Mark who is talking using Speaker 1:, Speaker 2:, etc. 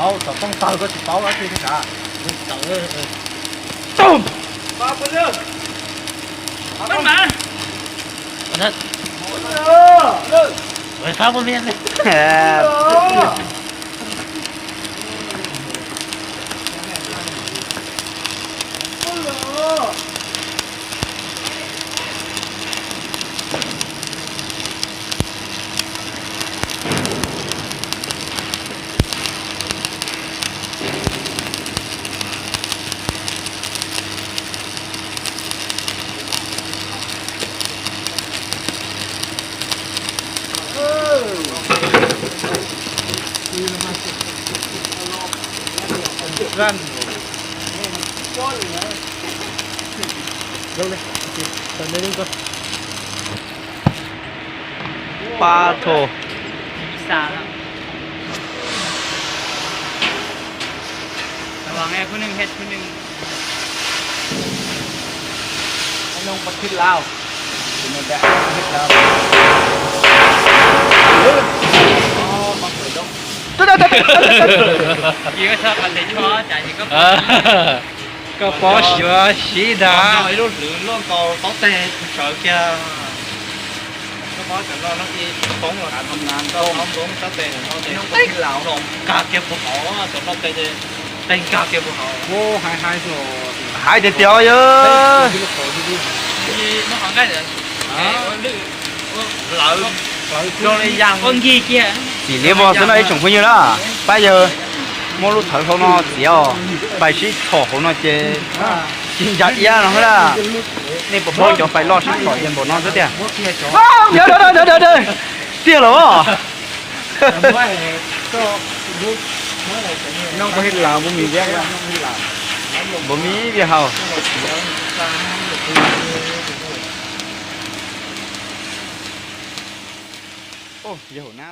Speaker 1: 包就放大个包啊，对啥？走
Speaker 2: ตุ้ม
Speaker 1: 八分六，
Speaker 3: มันมา
Speaker 2: นั่น
Speaker 1: 六，
Speaker 2: ไว้ข้าวบนเรียนเลย
Speaker 1: 干，扔嘞，等那个。
Speaker 2: ปลาโถ
Speaker 3: อีสานระวังไอ้ผู้หนึ่งเฮ็ดผู้หนึ่ง
Speaker 1: ลงประเทศลาวเป็นแบบประเทศลาวอ๋อมาเปิดดง
Speaker 3: ยี่ก็ชอบกันเลยชอบจ่ายยี่ก็
Speaker 2: ก็ปอชิวชีดา
Speaker 1: nói luôn luôn cầu có tè sợ kia nó có chẳng lo nó đi phóng là thầm ngàn câu không đúng có tè nó tè không có lào không cà kia phụ họ tụi nó tè tên cà kia phụ họ ô hai hai rồi
Speaker 2: หายเดียวเยอะ
Speaker 3: ยี่nó khoảng cái gì lợn
Speaker 1: cho nên giang
Speaker 3: con gì kia
Speaker 2: สีเลี้ยบซึ่งไอ้ชงพุ่งอยู่ละไปเยอะมอลูถอยเขาเนาะเสียวไปชี้ถอเขาเนาะเจจริงจัดยาเนาะล่ะนี่ผมบอกจะไปรอชิ้นต่อยันบ่นอนซะเดียวเดี๋ยวเตี้ยเหรอ
Speaker 1: น้องประเทศลาวบ่มีแยกแล้ว
Speaker 2: บ่มีเดียวเฮาโอ้เดี๋ยวหน้า